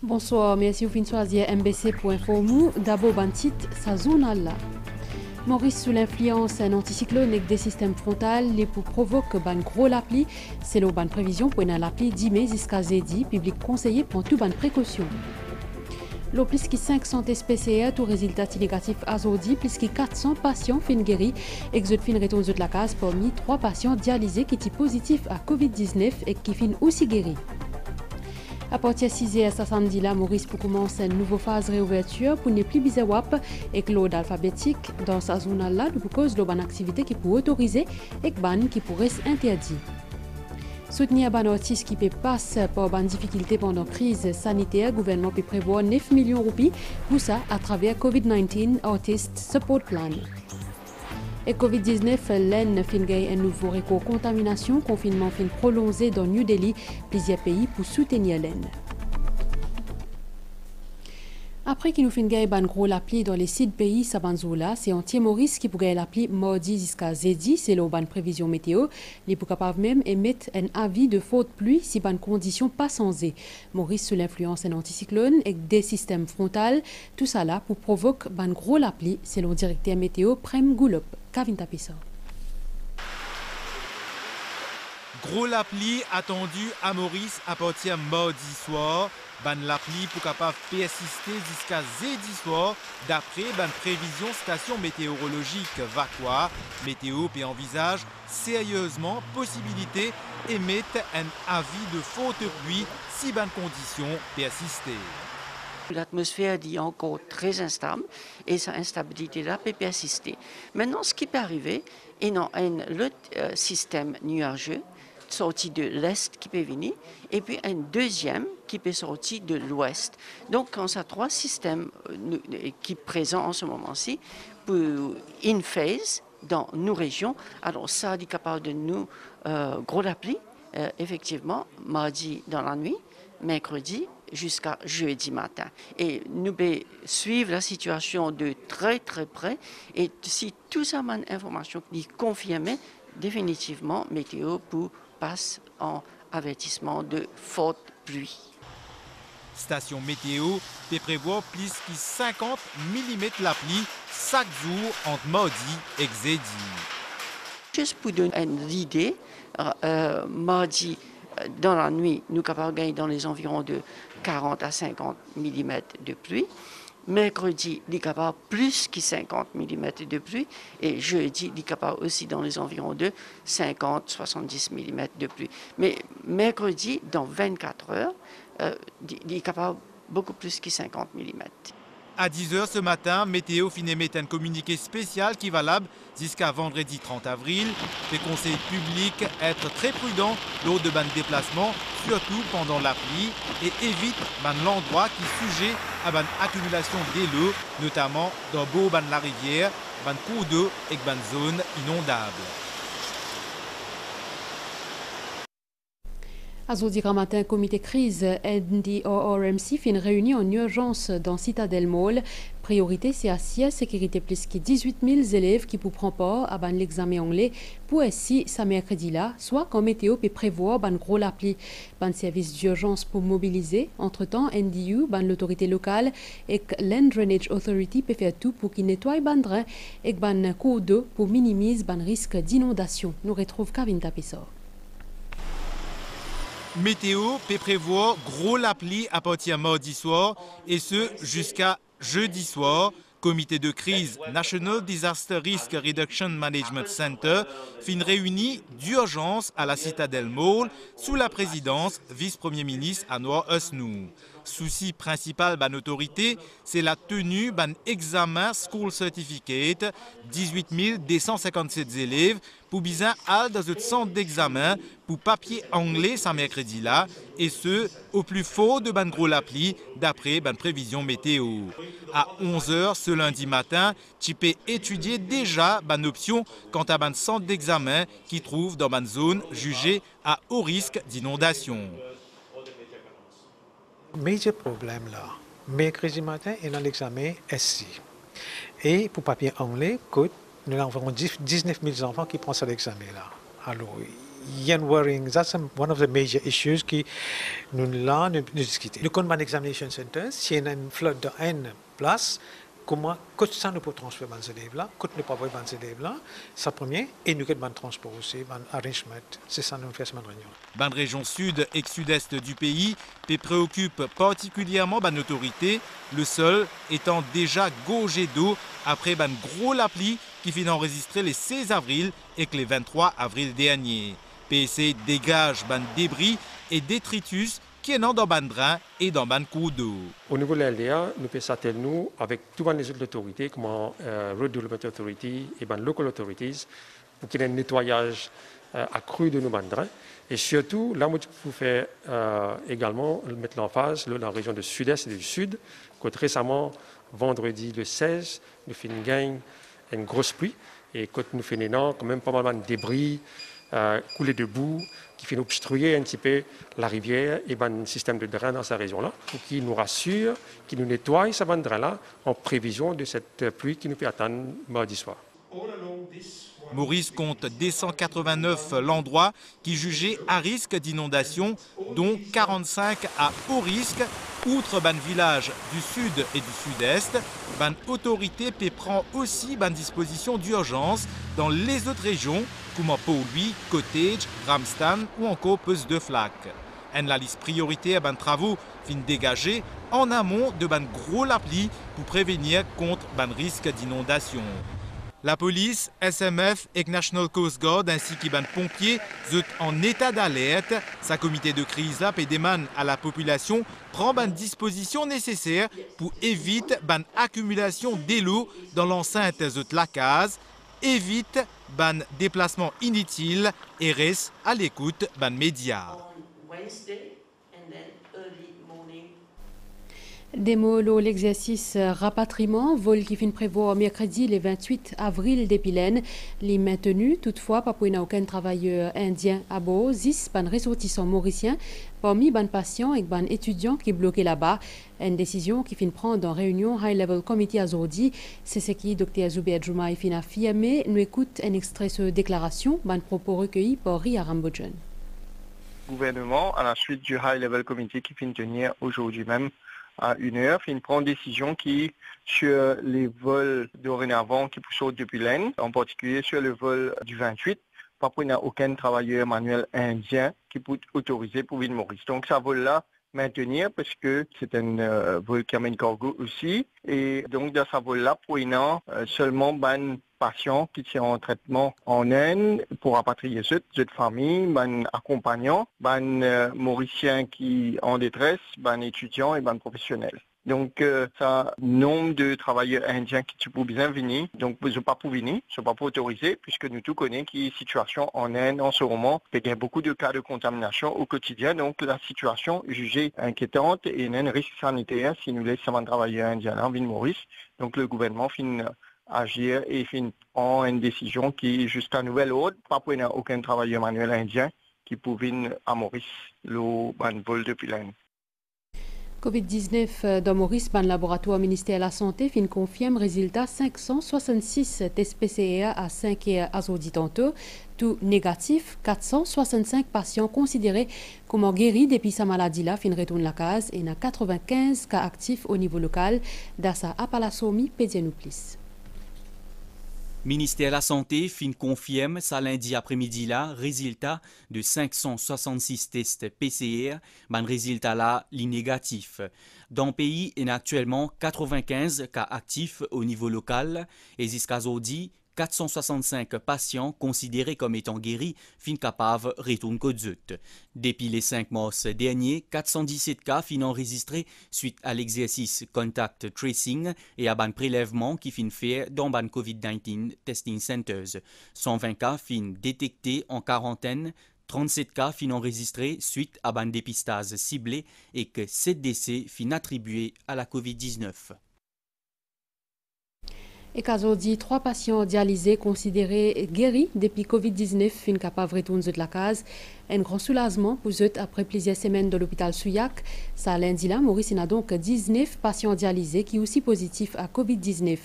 Bonsoir, merci au fin de choisir MBC pour informer. D'abord, ban titre, sa zone là. Maurice sous l'influence d'un anticyclone avec des systèmes frontales, les pour provoquer ban gros l'appli. C'est le ban prévision pour une l'appli 10 mai jusqu'à jeudi, public conseillé pour tout ban précaution. L'eau plus que 500 tests PCR, tout résultat négatif azodi, plus que 400 patients fin guéris. Exode fin retourne de la case parmi 3 patients dialysés qui étaient positifs à Covid-19 et qui fin aussi guéris. À partir de 6h à samedi là, Maurice pour commencer une nouvelle phase de réouverture pour ne plus bizarre et que l'ordre alphabétique dans sa zone là, pour cause de bonne activité qui peut autoriser et ban qui pourrait être interdit. Soutenir un artiste qui peut passer par une difficulté pendant la crise sanitaire, le gouvernement peut prévoir 9 millions de roupies pour ça à travers COVID-19 Artist Support Plan. Et Covid-19, l'Inde fin un nouveau record contamination, confinement fin prolongé dans New Delhi, plusieurs pays pour soutenir l'Inde. Après qu'il nous fin un gros l'appli dans les 6 pays Sabanzola, c'est entier Maurice qui pourrait l'appli mardi jusqu'à jeudi, c'est la bonne prévision météo. Les pour capable même émettre un avis de forte pluie si bonne condition pas censée. Maurice sous l'influence d'un anticyclone et des systèmes frontales, tout ça là pour provoquer un gros l'appli, c'est le directeur météo Prem Goulop. Kavin Tapissa. Gros l'appli attendu à Maurice à partir mardi soir. Ban l'appli pour capable persister jusqu'à jeudi soir d'après ban prévision station météorologique Vacqua. Météo et envisage sérieusement possibilité émettre un avis de forte pluie si ban conditions persister. L'atmosphère est encore très instable et cette instabilité-là peut persister. Maintenant, ce qui peut arriver, il y a le système nuageux sorti de l'est qui peut venir et puis un deuxième qui peut sortir de l'ouest. Donc, quand ça 3 systèmes qui sont présents en ce moment-ci pour une phase dans nos régions, alors ça est capable de nous gros l'appli, effectivement, mardi dans la nuit, mercredi jusqu'à jeudi matin. Et nous devons suivre la situation de très très près et si tout ça m'a une information qui confirme définitivement météo pour passe en avertissement de forte pluie. Station météo peut prévoir plus que 50 mm la pluie chaque jour entre mardi et jeudi. Juste pour donner une idée, mardi dans la nuit, nous sommes capables de gagner dans les environs de 40 à 50 mm de pluie. Mercredi, il est capable plus que 50 mm de pluie. Et jeudi, il est capable aussi dans les environs de 50-70 mm de pluie. Mais mercredi, dans 24 heures, il est capable beaucoup plus que 50 mm. À 10h ce matin, Météo fin émet un communiqué spécial qui est valable jusqu'à vendredi 30 avril. Les conseils publics être très prudents lors de ban déplacement, surtout pendant la pluie, et évite l'endroit qui est sujet à ban accumulation d'eau, notamment dans beau ban la rivière, ban cours d'eau et ban zone inondable. Azodi matin, comité crise NDRRMC fait une réunion en urgence dans Citadel Mall. Priorité, c'est à la sécurité plus que 18 000 élèves qui pour prendre part à l'examen anglais pour ainsi ce mercredi là, soit quand météo peut prévoir ban gros l'appli, ban service d'urgence pour mobiliser. Entre-temps, NDU, ban l'autorité locale et Land Drainage Authority peut faire tout pour qu'il nettoie ban drain et ban cours d'eau pour minimiser ban risque d'inondation. Nous retrouvons Kavin Tapissor. Météo peut prévoir gros l'appli à partir mardi soir et ce jusqu'à jeudi soir. Comité de crise National Disaster Risk Reduction Management Center fin réuni d'urgence à la Citadel Mall sous la présidence vice-premier ministre Anwar Usnu. Souci principal ban autorité, c'est la tenue ban examen School Certificate 18 257 élèves pour bien aller dans un centre d'examen pour papier anglais ce mercredi là et ce au plus fort de ban gros l'appli d'après ban prévision météo. À 11h ce lundi matin, tu peux étudier déjà ban option quant à ban centre d'examen qui trouve dans ban zone jugée à haut risque d'inondation. Major problème là, mercredi matin, il y a l'examen SC. Et pour papier anglais, nous avons 19 000 enfants qui prennent cet examen là. Alors, yen worrying, that's one of the major issues qui nous là nous discuter. Le compte examination center, si il y a une flotte de N place, comment ça nous peut transférer ces élèves là, quand nous pas voir ces élèves là, ça premier et nous avons transport aussi, arrangement, c'est ça nous fait cette réunion. Ban région sud et sud-est du pays préoccupe particulièrement ban autorité, le sol étant déjà gorgé d'eau après ban gros la pluie qui finit enregistré les 16 avril et que les 23 avril dernier. PSC dégage ban débris et détritus qui est dans ban drain et dans ban cours d'eau. Au niveau de l'LDA, nous faisons ça nous avec toutes les autres autorités comme Road Development Authority et ban Local Authorities pour qu'il y ait un nettoyage accru de nos ban drains. Et surtout, là, nous pouvons faire également mettre l'emphase dans la région du sud-est et du sud. Récemment, vendredi le 16, nous faisons une grosse pluie. Et quand nous faisons quand même pas mal de débris, couler de boue, qui fait obstruer un petit peu la rivière et le système de drain dans cette région-là, pour qu'il nous rassure, qu'il nous nettoie ce drain-là en prévision de cette pluie qui nous peut attendre mardi soir. Maurice compte 289 l'endroit qui jugeaient à risque d'inondation, dont 45 à haut risque. Outre ban village du sud et du sud-est, ban autorité prend aussi ban disposition d'urgence dans les autres régions, comme Pau-Louis, Cottage, Ramstan ou encore Peuse de Flac. La liste prioritaire ban travaux fin dégagée en amont de ban gros la pluie pour prévenir contre ban risque d'inondation. La police, SMF et National Coast Guard ainsi que les pompiers sont en état d'alerte. Sa comité de crise là demande à la population prend les dispositions nécessaires pour éviter l'accumulation d'eau dans l'enceinte de la case, évite les déplacements inutiles et reste à l'écoute des médias. Démolo l'exercice rapatriement, vol qui fin prévoir mercredi le 28 avril depuis l'Aisne. Les maintenus, toutefois, pas pour aucun travailleur indien à bord, 10 ban ressortissants mauriciens, parmi ban patients et ban étudiants qui bloqués là-bas. Une décision qui fin prendre en réunion High Level Committee à Zordi. C'est ce qui Dr Zubair Joumaï fin affirmé. Nous écoute un extrait de déclaration, ban propos recueillis par Ria Rambodjan. Le gouvernement, à la suite du High Level Committee qui fin tenir aujourd'hui même, à 1h, il prend une décision qui, sur les vols dorénavant qui sortent depuis l'Aisne, en particulier sur le vol du 28, pas pour aucun travailleur manuel indien qui peut autoriser pour l'île Maurice. Donc, ça vole-là, maintenir parce que c'est un vol qui amène cargo aussi. Et donc, dans ce vol-là, pour seulement ban patients qui sont en traitement en Inde pour rapatrier cette famille, ban accompagnants, ban mauriciens qui en détresse, ban étudiants et ban professionnels. Donc, ça, nombre de travailleurs indiens qui peuvent bien venir, donc ils ne sont pas pour venir, ils ne sont pas pour autoriser, puisque nous tous connaissons qui situation en Inde en ce moment. Il y a beaucoup de cas de contamination au quotidien, donc la situation est jugée inquiétante et il y a un risque sanitaire si nous laissons un travailleur indien en ville Maurice. Donc, le gouvernement finit agir et prend une décision qui, jusqu'à nouvel ordre, pas pour aucun travailleur manuel indien qui peut venir à Maurice, le vol depuis l'Aisne. Covid-19 dans Maurice, ban laboratoire ministère de la Santé fin confirme résultat 566 tests PCR à 5 et à tantôt, tout négatif, 465 patients considérés comme guéris depuis sa maladie là fin retourne la case et il y a 95 cas actifs au niveau local d'Assa Apalasomi Pédianouplis. Ministère de la Santé fin confirme ça lundi après-midi là résultat de 566 tests PCR, ban résultat là l'innégatif. Dans le pays, il y a actuellement 95 cas actifs au niveau local et jusqu'à aujourd'hui 465 patients considérés comme étant guéris fin capables retournent Côte-Zut. Depuis les 5 mars derniers, 417 cas fin enregistrés suite à l'exercice contact tracing et à ban prélèvement qui fin fait dans ban COVID-19 testing centers. 120 cas fin détectés en quarantaine, 37 cas fin enregistrés suite à ban dépistage ciblé et que 7 décès fin attribués à la COVID-19. Et qu'aujourd'hui, 3 patients dialysés considérés guéris depuis Covid-19 fin capable de retourner de la case. Un grand soulagement pour eux après plusieurs semaines de l'hôpital Souillac. Ça lundi là, Maurice a donc 19 patients dialysés qui sont aussi positifs à Covid-19.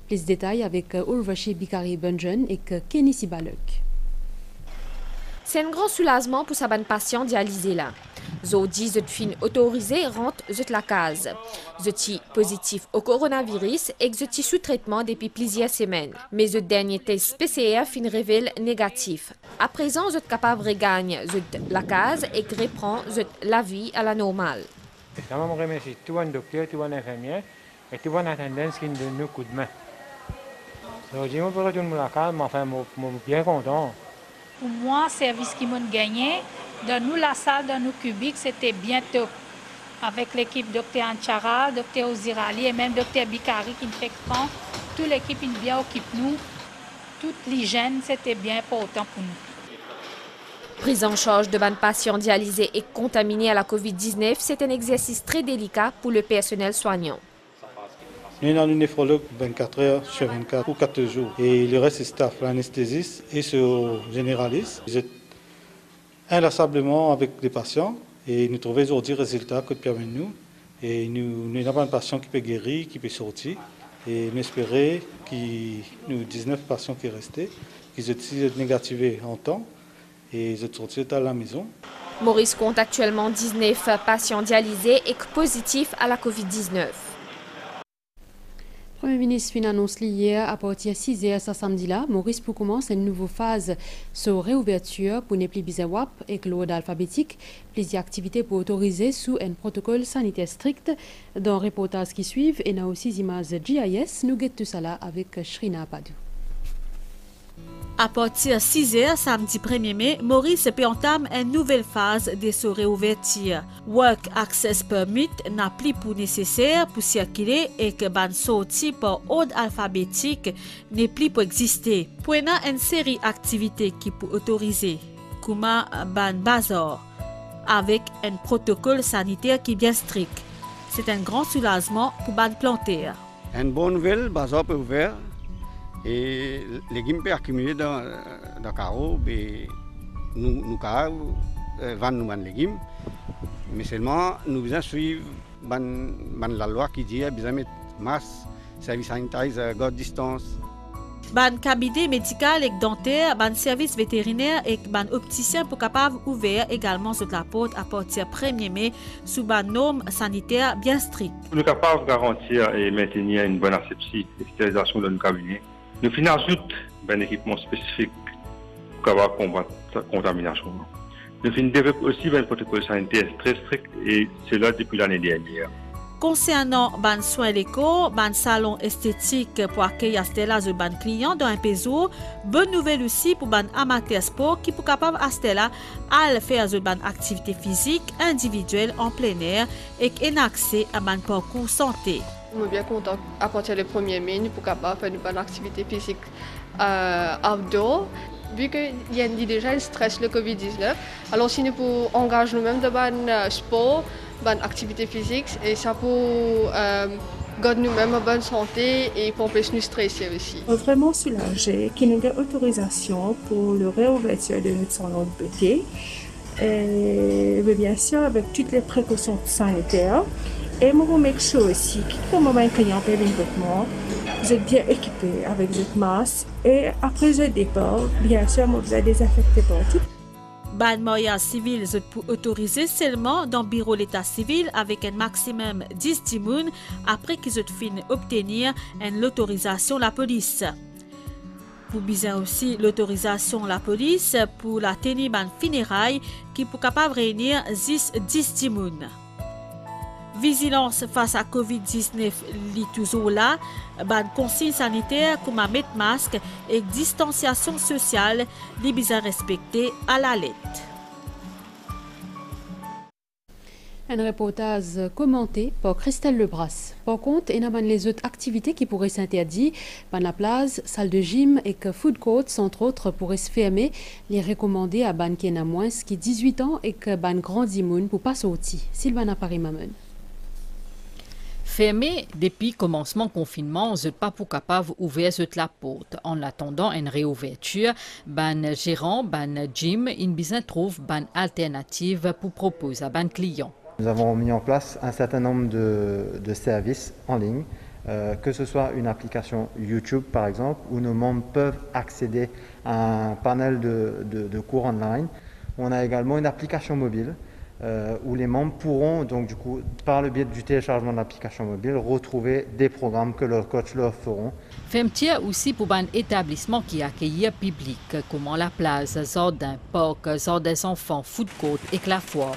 Plus de détails avec Ulvashi Bikari Bunjan et Kenny Sibaluk. C'est un grand soulagement pour sa bonne patient dialysé là. Zodi zut fin autorisé rentre zut la case. Zuti positif au coronavirus et zuti sous traitement depuis plusieurs semaines. Mais zut dernier test PCR fin révèle négatif. À présent zut capable regagne zut la case et reprend zut la vie à la normale. Je remercie tout un docteur, tout un infirmier et tout un attendant qui nous donne un coup de main. Donc je me retourne à la case, mais enfin je suis bien content. Pour moi, le service qui m'a gagné, dans nous, la salle, dans nos cubiques, c'était bien top. Avec l'équipe Dr Anchara, Dr Ozirali et même Dr Bikari qui nous fait prendre. Toute l'équipe est bien occupée nous. Toute l'hygiène, c'était bien important pour nous. Prise en charge de bonnes patients dialysés et contaminés à la COVID-19, c'est un exercice très délicat pour le personnel soignant. Nous avons un néphrologue 24 heures sur 24 ou 4 jours. Et le reste, c'est staff, l'anesthésiste et ce généraliste. Ils sont inlassablement avec les patients et nous trouvons aujourd'hui les résultats que permet nous. Et nous avons un patient qui peut guérir, qui peut sortir. Et nous espérons que nous 19 patients qui restent, qu'ils soient négativés en temps et ils sont sortis à la maison. Maurice compte actuellement 19 patients dialysés et positifs à la COVID-19. Le Premier ministre fin annonce hier à partir de 6h ce samedi-là, Maurice pour commencer une nouvelle phase sur réouverture pour ne plus bizarre et l'ordre alphabétique, plusieurs activités pour autoriser sous un protocole sanitaire strict. Dans le reportage qui suit, et dans aussi images GIS, nous guettons tout ça là avec Shrina Padou. À partir de 6h samedi 1er mai, Maurice peut entamer une nouvelle phase de sa réouverture. Work Access Permit n'a plus pour nécessaire pour circuler et que ban sortie par ordre alphabétique n'est plus pour exister. Pour une série d'activités qui peut autoriser, comme ban bazar, avec un protocole sanitaire qui est bien strict. C'est un grand soulagement pour ban plantaire. Une bonne nouvelle, bazar peut ouvert. Et les légumes peuvent accumuler dans le carreau, nous vendons nos légumes, mais seulement nous devons suivre la loi qui dit qu'ils doivent mettre masque, service sanitaire, garde distance. Ban cabinet médical et dentaire, ban service vétérinaire et ban opticien pour capable ouvrir également sur la porte à partir 1er mai sous ban normes sanitaires bien strictes. Nous sommes capables de garantir et maintenir une bonne asepsie et stérilisation de nos cabinets. Nous finançons un équipement spécifique pour combattre la contamination. Nous développons aussi un protocole sanitaire très strict et cela depuis l'année dernière. Concernant ban soins locaux, ban salon esthétique pour accueillir Stella de ban clients dans un péso, bonne nouvelle aussi pour ban amateur sport qui pour capable Stella à faire de ban activité physique individuelle en plein air et un accès à ban parcours santé. Je suis bien content à partir du 1er mai pour capable faire une bonne activité physique outdoor. Vu qu'il y a déjà un stress le Covid-19, alors si nous pouvons engager nous-mêmes dans le sport, dans l'activité physique, et ça peut garder nous-mêmes en bonne santé et pour empêcher nous stresser aussi. Vraiment soulagé qu'il y ait une autorisation pour le réouverture de notre salon de beauté. Et bien sûr, avec toutes les précautions sanitaires. Et je vous make sure aussi que comme un client peut venir avec moi, vous êtes bien équipé avec votre masque. Et après le départ, bien sûr, vous avez désinfecté partout. Ban moyen civil pour autoriser seulement dans le bureau l'état civil avec un maximum 10 timoun après qu'ils ont fini obtenir l'autorisation de la police. Pour bien aussi l'autorisation de la police pour la tenue ban funérailles qui peut capable réunir 10 timoun. Vigilance face à COVID-19 li toujours là, ban consigne sanitaire comme à mettre masque et distanciation sociale li bien respecté à la lettre. Un reportage commenté par Christelle Lebras. Par contre, il y a les autres activités qui pourraient s'interdire. La plage, salle de gym et que food courts, entre autres, pourraient se fermer. Les recommander à ban qui a moins qui 18 ans et que ban grand immun pour pas sortir. Sylvana Paris-Mamen. Fermé depuis commencement confinement, je pas pour capable ouvrir la porte. En attendant une réouverture, ban gérant, ban gym, une business trouve ban alternative pour proposer à ban client. Nous avons mis en place un certain nombre de services en ligne que ce soit une application YouTube par exemple, où nos membres peuvent accéder à un panel de cours online. On a également une application mobile où les membres pourront, donc du coup, par le biais du téléchargement de l'application mobile, retrouver des programmes que leurs coachs leur feront. Femtier aussi pour un établissement qui accueille public, comme la place, Zordin, Parc, des enfants, food court et la foire.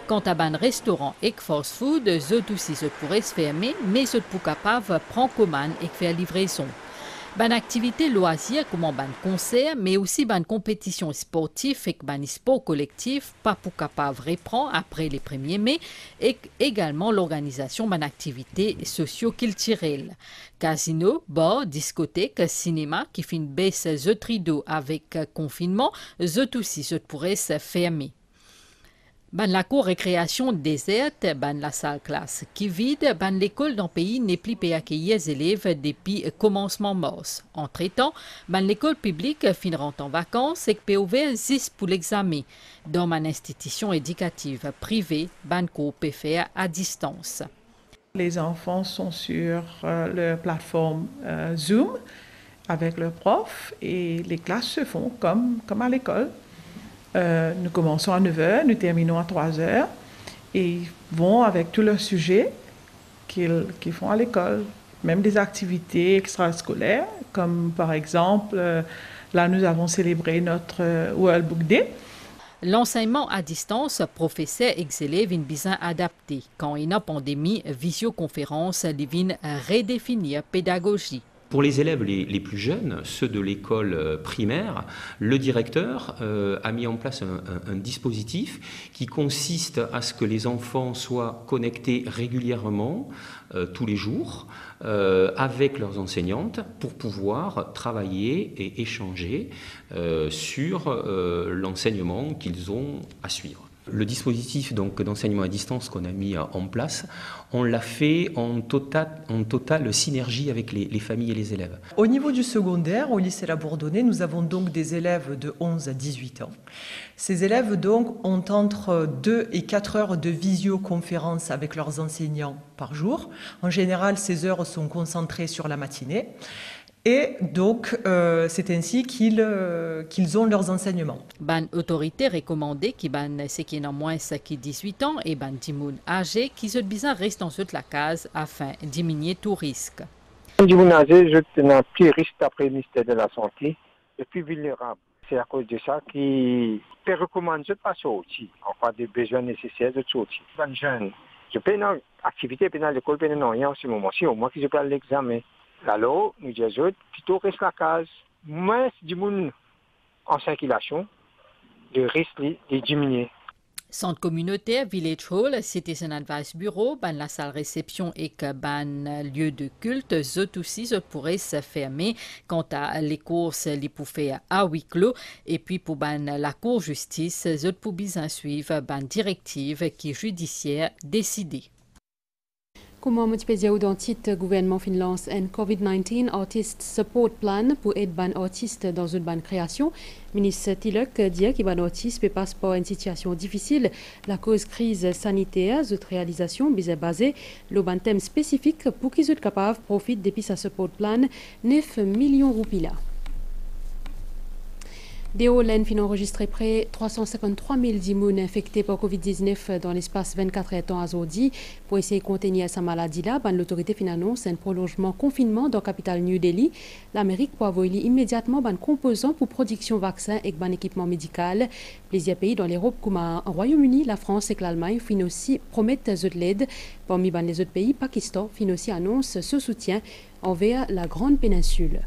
Quant à un restaurant et fast food, eux aussi pourraient se fermer, mais eux pour capable prendre commande et faire livraison. Ban activité loisir comme ban concert, mais aussi ban compétition sportive et ban sport collectif, pas pour capable reprendre après les 1er mai, et également l'organisation ban activité socio-culturelle. Casino, bar, discothèque, cinéma qui fin baisse the trido avec confinement, eux aussi pourraient se fermer. Ban la cour récréation déserte, ban la salle classe qui vide, ban l'école dans le pays n'est plus pu accueillir les élèves depuis commencement mars. Entre-temps, ban l'école publique finira en vacances et peut ouvrir 6 pour l'examen. Dans ma institution éducative privée, ban cours peut faire à distance. Les enfants sont sur la plateforme Zoom avec leurs profs et les classes se font comme à l'école. Nous commençons à 9h, nous terminons à 3h et ils vont avec tous leurs sujets qu'ils font à l'école, même des activités extrascolaires, comme par exemple, là nous avons célébré notre World Book Day. L'enseignement à distance, professeurs et élèves sont bien adaptés. Quand il y a une pandémie, visioconférence vient redéfinir pédagogie. Pour les élèves les plus jeunes, ceux de l'école primaire, le directeur a mis en place un dispositif qui consiste à ce que les enfants soient connectés régulièrement, tous les jours, avec leurs enseignantes pour pouvoir travailler et échanger sur l'enseignement qu'ils ont à suivre. Le dispositif d'enseignement à distance qu'on a mis en place, on l'a fait en totale synergie avec les familles et les élèves. Au niveau du secondaire, au lycée La Bourdonnais, nous avons donc des élèves de 11 à 18 ans. Ces élèves donc ont entre 2 et 4 heures de visioconférence avec leurs enseignants par jour. En général, ces heures sont concentrées sur la matinée. Et donc, c'est ainsi qu'ils ont leurs enseignements. Ban autorité recommandée qui ban ce qui est en moins de 18 ans et ban dimoun âgé qui se bizarre reste en dessous de la case afin de diminuer tout risque. Dimoun âgé, je n'ai plus risque d'après le ministère de la Santé, et plus vulnérable. C'est à cause de ça qui te recommande de pas sortir, en cas de besoin nécessaire de sortir. Ban jeune, je peux une activité dans l'école, mais non, rien en ce moment-ci, au moins que je peux l'examen. Alors, nous disons plutôt reste la case, moins du monde en circulation, le risque de diminuer. Centre communautaire, Village Hall, Citizen Advice Bureau, ban la salle réception et que ban lieu de culte, eux aussi pourraient se fermer. Quant à les courses, les pour faire à huis clos. Et puis pour ban la cour justice, eux pour bien suivre ban directive qui est judiciaire décidée. Comment Multipedia Udantite, gouvernement finlandais un COVID-19 Artist Support Plan pour aider les artistes dans une bonne création. Ministre Tilak dit que les artistes passent par une situation difficile. La cause crise sanitaire, cette réalisation est basée sur un thème spécifique pour qu'ils soient capables de profiter depuis ce support plan 9 millions de roupies. DOLN fin enregistré près 353 000 dimoun infectés par Covid-19 dans l'espace 24 heures temps à Zodi. Pour essayer de contenir cette maladie-là, l'autorité fin annonce un prolongement confinement dans la capitale New Delhi. L'Amérique peut avoir immédiatement un composant pour production vaccin et un équipement médical. Plusieurs pays dans l'Europe comme le Royaume-Uni, la France et l'Allemagne fin aussi promettent de l'aide. Parmi les autres pays, Pakistan fin aussi annonce ce soutien envers la Grande Péninsule.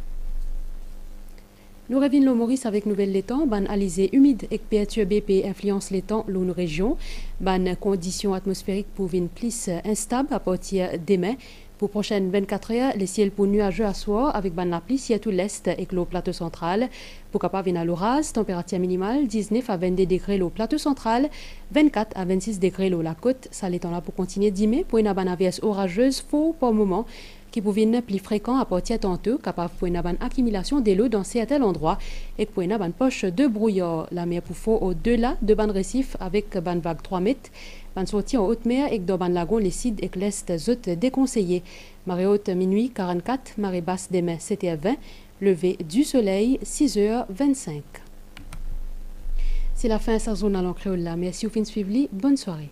Nous revenons le Maurice avec nouvelle les temps. Ban alizé humide et perturbé influence les temps dans nos régions. Ban conditions atmosphériques pour une plus instable à partir demain. Pour prochaines 24 heures, les ciels pour nuageux à soir avec ban la pluie sur tout l'est et le plateau central. Pour capable venir à l'orage, température minimale 19 à 22 degrés au plateau central, 24 à 26 degrés au la côte. Ça l'étant là pour continuer d'imer pour une ban averse orageuse faux par moment. qui peuvent être plus fréquents à partir tantôt, capable pour une accumulation de l'eau dans certains endroits et pour une poche de brouillard. La mer pour fort au-delà de ban récif avec ban vague 3 mètres. Ban sortie en haute mer et dans ban lagon les sides et l'est zot déconseillés. Marée haute minuit 44, marée basse demain 7h20, lever du soleil 6h25. C'est la fin de sa zone à l'encréole là. Merci au fin de suivre. Bonne soirée.